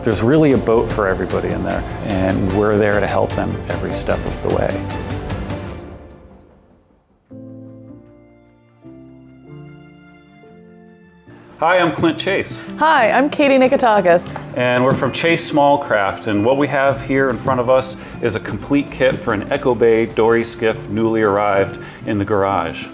there's really a boat for everybody in there, and we're there to help them every step of the way. Hi, I'm Clint Chase. Hi, I'm Katie Nikotakis. And we're from Chase Smallcraft, and what we have here in front of us is a complete kit for an Echo Bay dory skiff newly arrived in the garage.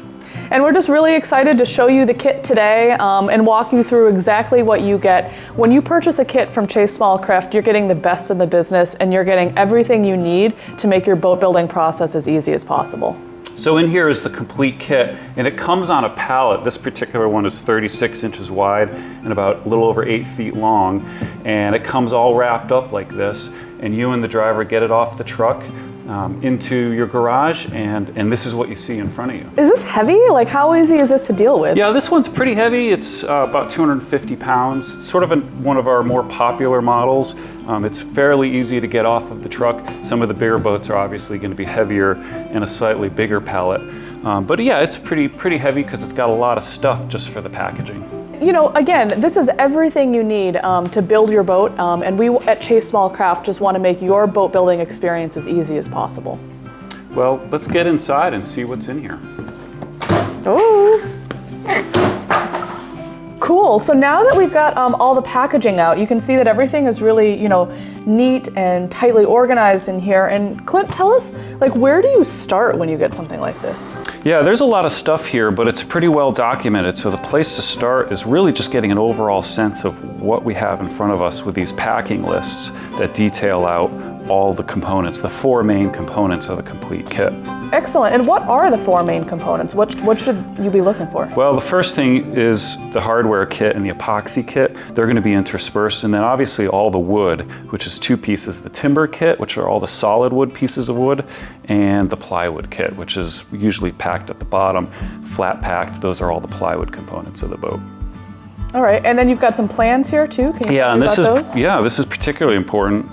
And we're just really excited to show you the kit today and walk you through exactly what you get. When you purchase a kit from Chase Smallcraft, you're getting the best in the business and you're getting everything you need to make your boat building process as easy as possible. So in here is the complete kit, and it comes on a pallet. This particular one is 36 inches wide and about a little over 8 feet long, and it comes all wrapped up like this, and you and the driver get it off the truck into your garage, and this is what you see in front of you. Is this heavy? Like, how easy is this to deal with? Yeah, this one's pretty heavy. It's about 250 pounds. It's sort of one of our more popular models. It's fairly easy to get off of the truck. Some of the bigger boats are obviously going to be heavier and a slightly bigger pallet. But yeah, it's pretty heavy because it's got a lot of stuff just for the packaging. You know, again, this is everything you need to build your boat, and we at Chase Smallcraft just want to make your boat building experience as easy as possible. Well, let's get inside and see what's in here. Oh. Cool, so now that we've got all the packaging out, you can see that everything is really, neat and tightly organized in here. And Clint, tell us, where do you start when you get something like this? Yeah, there's a lot of stuff here, but it's pretty well documented. So the place to start is really just getting an overall sense of what we have in front of us with these packing lists that detail out all the components, the 4 main components of the complete kit. Excellent, and what are the 4 main components? What should you be looking for? Well, the first thing is the hardware kit and the epoxy kit. They're going to be interspersed, and then obviously all the wood, which is 2 pieces. The timber kit, which are all the solid wood pieces of wood, and the plywood kit, which is usually packed at the bottom, flat packed. Those are all the plywood components of the boat. All right, and then you've got some plans here too. Can you tell me about those? This is particularly important.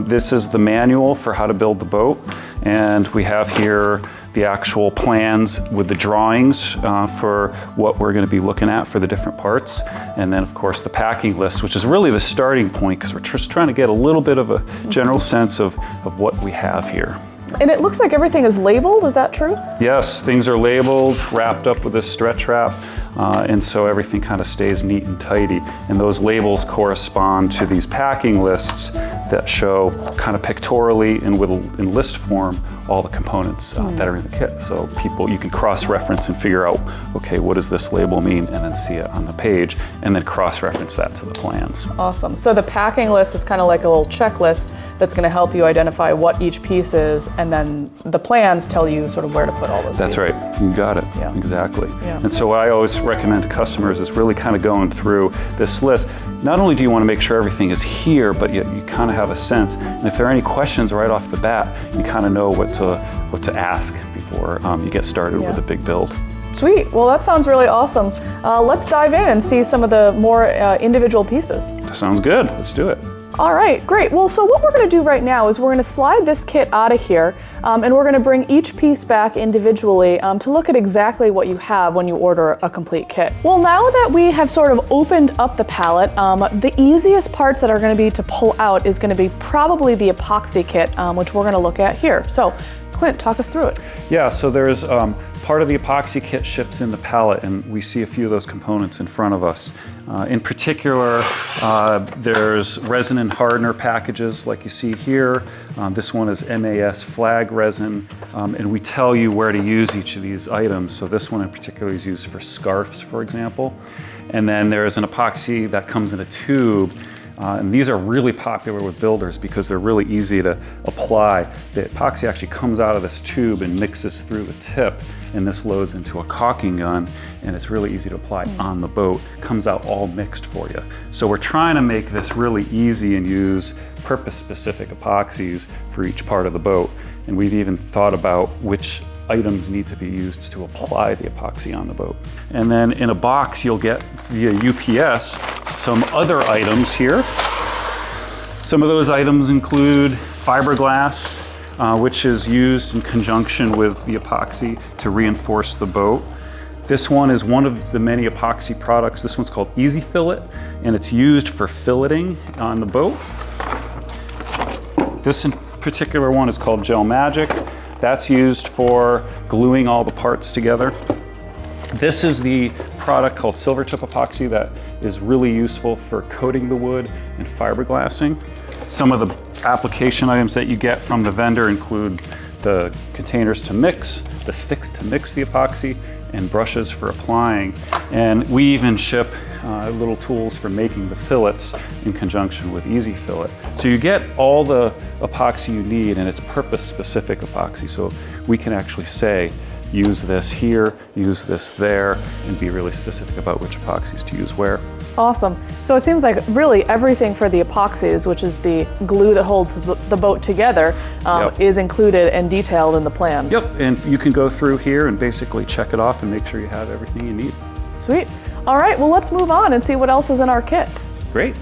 This is the manual for how to build the boat, and we have here the actual plans with the drawings for what we're going to be looking at for the different parts, and then of course the packing list, which is really the starting point because we're just trying to get a little bit of a general sense of what we have here. And it looks like everything is labeled, is that true? Yes, things are labeled, wrapped up with this stretch wrap, and so everything kind of stays neat and tidy. And those labels correspond to these packing lists that show kind of pictorially and in list form all the components that are in the kit. So you can cross-reference and figure out, okay, what does this label mean, and then see it on the page, and then cross-reference that to the plans. Awesome. So the packing list is kind of like a little checklist that's going to help you identify what each piece is, and then the plans tell you sort of where to put all those That's pieces. right. You got it. Yeah. Exactly. Yeah. And so what I always recommend to customers is really kind of going through this list. Not only do you want to make sure everything is here, but you kind of have a sense. And if there are any questions right off the bat, you kind of know what to ask before you get started with a big build. Sweet. Well, that sounds really awesome. Let's dive in and see some of the more individual pieces. Sounds good. Let's do it. All right, great. Well, so what we're going to do right now is we're going to slide this kit out of here, and we're going to bring each piece back individually to look at exactly what you have when you order a complete kit. Well, now that we have sort of opened up the pallet, the easiest parts that are going to be to pull out is going to be probably the epoxy kit, which we're going to look at here. So, Clint, talk us through it. Yeah, so there's part of the epoxy kit ships in the pallet, and we see a few of those components in front of us. In particular, there's resin and hardener packages like you see here. This one is MAS flag resin, and we tell you where to use each of these items. So this one in particular is used for scarves, for example. And then there's an epoxy that comes in a tube. And these are really popular with builders because they're really easy to apply. The epoxy actually comes out of this tube and mixes through the tip, and this loads into a caulking gun, and it's really easy to apply on the boat. Comes out all mixed for you. So we're trying to make this really easy and use purpose-specific epoxies for each part of the boat. And we've even thought about which items need to be used to apply the epoxy on the boat. And then in a box you'll get via UPS some other items here. Some of those items include fiberglass, which is used in conjunction with the epoxy to reinforce the boat. This one is one of the many epoxy products. This one's called Easy Fillet, and it's used for filleting on the boat. This in particular one is called Gel Magic. That's used for gluing all the parts together. This is the product called Silver Tip Epoxy that is really useful for coating the wood and fiberglassing. Some of the application items that you get from the vendor include the containers to mix, the sticks to mix the epoxy, and brushes for applying. And we even ship little tools for making the fillets in conjunction with Easy Fillet. So you get all the epoxy you need, and it's purpose-specific epoxy. So we can actually say, use this here, use this there, and be really specific about which epoxies to use where. Awesome. So it seems like really everything for the epoxies, which is the glue that holds the boat together, is included and detailed in the plans. Yep, and you can go through here and basically check it off and make sure you have everything you need. Sweet. All right, well, let's move on and see what else is in our kit. Great.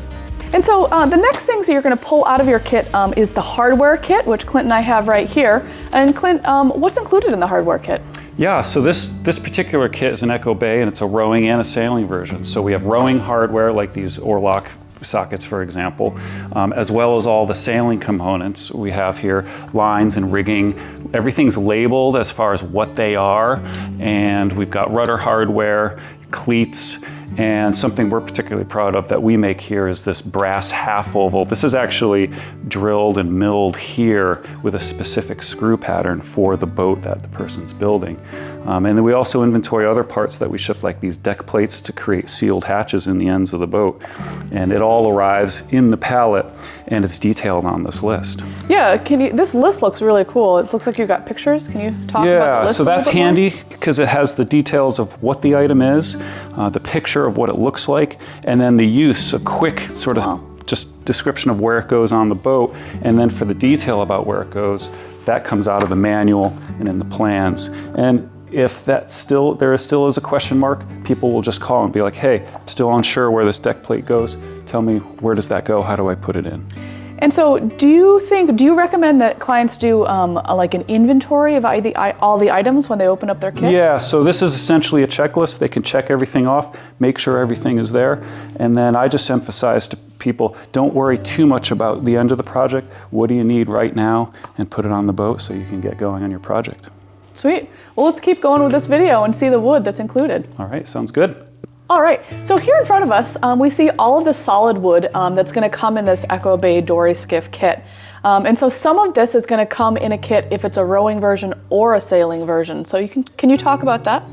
And so the next things that you're going to pull out of your kit is the hardware kit, which Clint and I have right here. And Clint, what's included in the hardware kit? Yeah, so this particular kit is an Echo Bay, and it's a rowing and a sailing version. So we have rowing hardware like these oarlock sockets, for example, as well as all the sailing components we have here, lines and rigging. Everything's labeled as far as what they are, and we've got rudder hardware, cleats, and something we're particularly proud of that we make here is this brass half oval. This is actually drilled and milled here with a specific screw pattern for the boat that the person's building. And then we also inventory other parts that we ship, like these deck plates to create sealed hatches in the ends of the boat. And it all arrives in the pallet, and it's detailed on this list. Yeah, this list looks really cool. It looks like you've got pictures. Can you talk about the list so a little that's bit more? handy because it has the details of what the item is, the picture of what it looks like, and then the use, a quick sort of just description of where it goes on the boat, and then for the detail about where it goes, that comes out of the manual and in the plans. And if there still is a question mark, people will just call and be like, hey, I'm still unsure where this deck plate goes. Tell me, where does that go? How do I put it in? And so do you recommend that clients do like an inventory of all the items when they open up their kit? Yeah, so this is essentially a checklist. They can check everything off, make sure everything is there, and then I just emphasize to people, don't worry too much about the end of the project. What do you need right now? And put it on the boat so you can get going on your project. Sweet. Well, let's keep going with this video and see the wood that's included. All right, sounds good. All right, so here in front of us, we see all of the solid wood that's gonna come in this Echo Bay Dory Skiff kit. And so some of this is gonna come in a kit if it's a rowing version or a sailing version. So can you talk about that?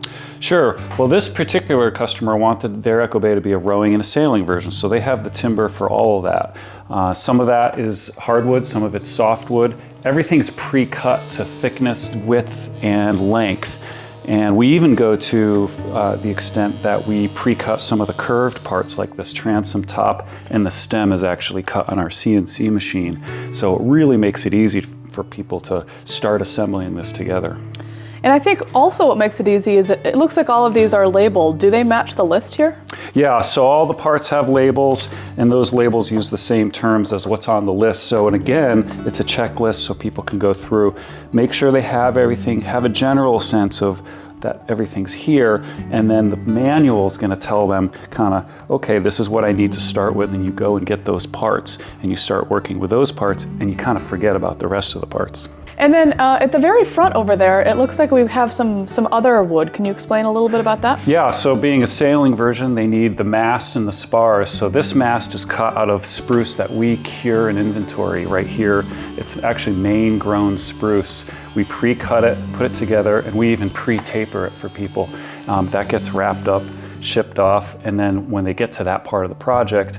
Sure. Well, this particular customer wanted their Echo Bay to be a rowing and a sailing version, so they have the timber for all of that. Some of that is hardwood, some of it's softwood. Everything's pre-cut to thickness, width, and length. And we even go to the extent that we pre-cut some of the curved parts, like this transom top, and the stem is actually cut on our CNC machine. So it really makes it easy for people to start assembling this together. And I think also what makes it easy is it looks like all of these are labeled. Do they match the list here? Yeah, so all the parts have labels, and those labels use the same terms as what's on the list. So, and again, it's a checklist so people can go through, make sure they have everything, have a general sense of that everything's here, and then the manual is going to tell them kind of, okay, this is what I need to start with, and you go and get those parts, and you start working with those parts, and you kind of forget about the rest of the parts. And then at the very front over there, it looks like we have some other wood. Can you explain a little bit about that? Yeah, so being a sailing version, they need the mast and the spars. So this mast is cut out of spruce that we cure and inventory right here. It's actually Maine grown spruce. We pre-cut it, put it together, and we even pre-taper it for people. That gets wrapped up, shipped off, and then when they get to that part of the project,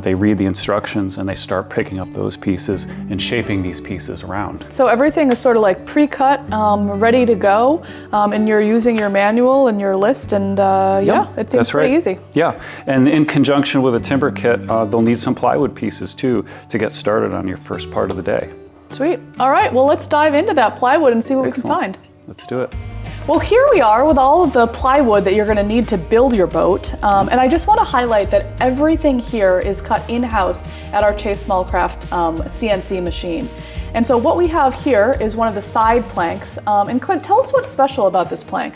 they read the instructions and they start picking up those pieces and shaping these pieces around. So everything is sort of like pre-cut, ready to go, and you're using your manual and your list, and yeah, it seems pretty easy. Yeah, and in conjunction with a timber kit, they'll need some plywood pieces too to get started on your first part of the day. Sweet. All right, well, let's dive into that plywood and see what we can find. Let's do it. Well, here we are with all of the plywood that you're going to need to build your boat. And I just want to highlight that everything here is cut in-house at our Chase Smallcraft CNC machine. And so what we have here is one of the side planks. And Clint, tell us what's special about this plank.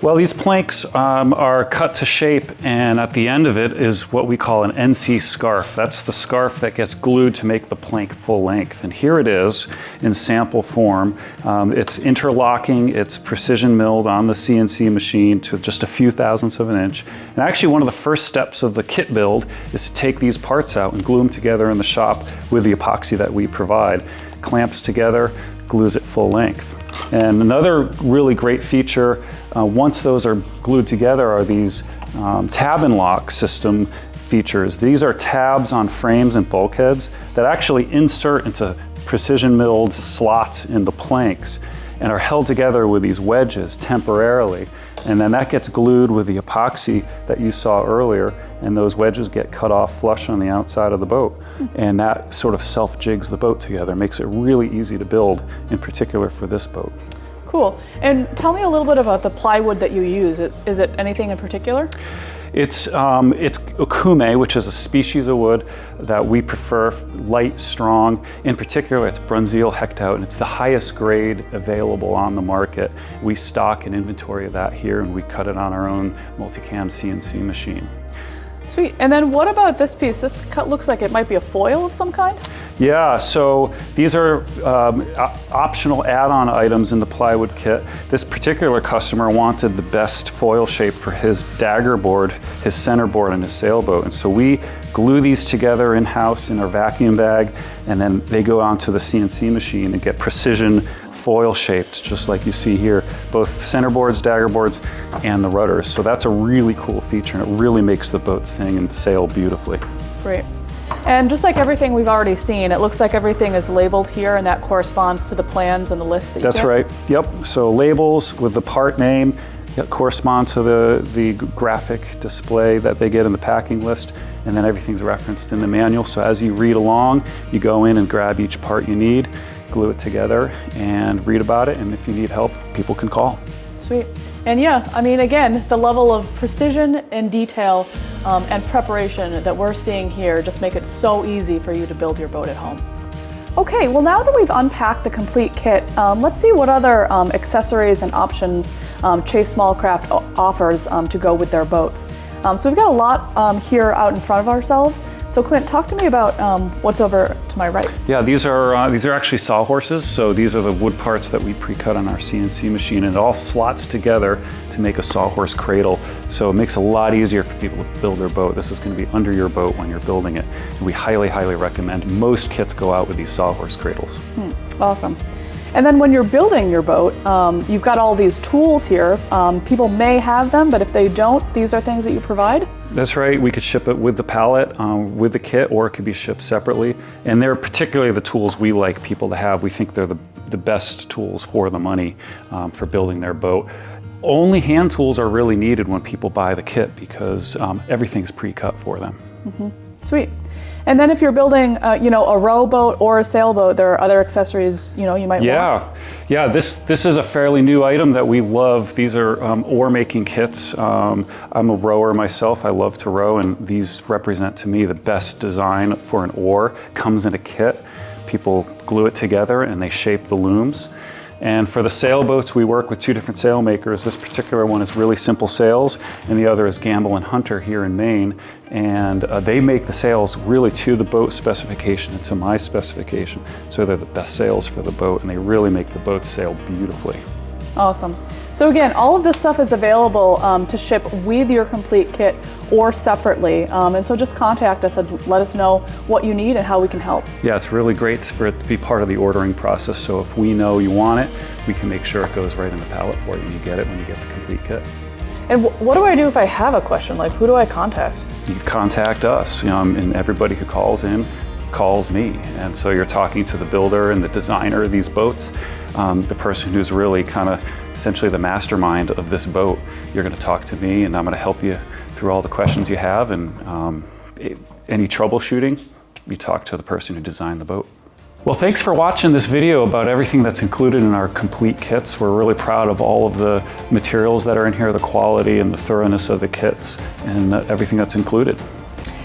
Well, these planks are cut to shape, and at the end of it is what we call an NC scarf. That's the scarf that gets glued to make the plank full length. And here it is in sample form. It's interlocking, it's precision milled on the CNC machine to just a few thousandths of an inch. And actually one of the first steps of the kit build is to take these parts out and glue them together in the shop with the epoxy that we provide. Clamps together, glues it full length. And another really great feature, once those are glued together, are these tab and lock system features. These are tabs on frames and bulkheads that actually insert into precision milled slots in the planks and are held together with these wedges temporarily. And then that gets glued with the epoxy that you saw earlier, and those wedges get cut off flush on the outside of the boat. And that sort of self-jigs the boat together, makes it really easy to build, in particular for this boat. Cool. And tell me a little bit about the plywood that you use. Is it anything in particular? It's okume, which is a species of wood that we prefer, light, strong. In particular, it's Brunswick Hectout, and it's the highest grade available on the market. We stock an inventory of that here, and we cut it on our own multicam CNC machine. Sweet. And then what about this piece? This looks like it might be a foil of some kind? Yeah, so these are optional add-on items in the plywood kit. This particular customer wanted the best foil shape for his dagger board, his center board, and his sailboat. And so we glue these together in-house in our vacuum bag, and then they go onto the CNC machine and get precision foil shaped, just like you see here, both center boards, dagger boards, and the rudders. So that's a really cool feature, and it really makes the boat sing and sail beautifully. Great. And just like everything we've already seen, it looks like everything is labeled here, and that corresponds to the plans and the list that you That's get? right, yep. So labels with the part name correspond to the graphic display that they get in the packing list, and then everything's referenced in the manual. So as you read along, you go in and grab each part you need, glue it together, and read about it, and if you need help, people can call. Sweet. And yeah, I mean, again, the level of precision and detail and preparation that we're seeing here just make it so easy for you to build your boat at home. Okay, well now that we've unpacked the complete kit, let's see what other accessories and options Chase Smallcraft offers to go with their boats. So we've got a lot here out in front of ourselves. So Clint, talk to me about what's over to my right. Yeah, these are actually sawhorses. So these are the wood parts that we pre-cut on our CNC machine, and it all slots together to make a sawhorse cradle. So it makes it a lot easier for people to build their boat. This is going to be under your boat when you're building it. And we highly, highly recommend most kits go out with these sawhorse cradles. Awesome. And then when you're building your boat, you've got all these tools here. People may have them, but if they don't, these are things that you provide? That's right. We could ship it with the pallet, with the kit, or it could be shipped separately. And they're particularly the tools we like people to have. We think they're the best tools for the money for building their boat. Only hand tools are really needed when people buy the kit because everything's pre-cut for them. Sweet. And then if you're building, a rowboat or a sailboat, there are other accessories, you might want. Yeah. This is a fairly new item that we love. These are oar making kits. I'm a rower myself. I love to row, and these represent to me the best design for an oar. Comes in a kit. People glue it together and they shape the looms. And for the sailboats, we work with two different sail makers. This particular one is Really Simple Sails, and the other is Gamble and Hunter here in Maine. And they make the sails really to the boat specification and to my specification. So they're the best sails for the boat, and they really make the boat sail beautifully. Awesome. So again, all of this stuff is available to ship with your complete kit or separately. And so just contact us and let us know what you need and how we can help. Yeah, it's really great for it to be part of the ordering process. So if we know you want it, we can make sure it goes right in the pallet for you and you get it when you get the complete kit. And what do I do if I have a question? Like, who do I contact? You contact us, and everybody who calls in calls me. And so you're talking to the builder and the designer of these boats, the person who's really kind of essentially the mastermind of this boat. You're going to talk to me, and I'm going to help you through all the questions you have, and any troubleshooting, you talk to the person who designed the boat. Well, thanks for watching this video about everything that's included in our complete kits. We're really proud of all of the materials that are in here, the quality and the thoroughness of the kits, and everything that's included.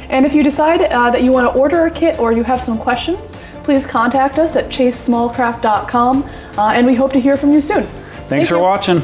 And if you decide that you want to order a kit or you have some questions, please contact us at chasesmallcraft.com, and we hope to hear from you soon. Thanks for watching.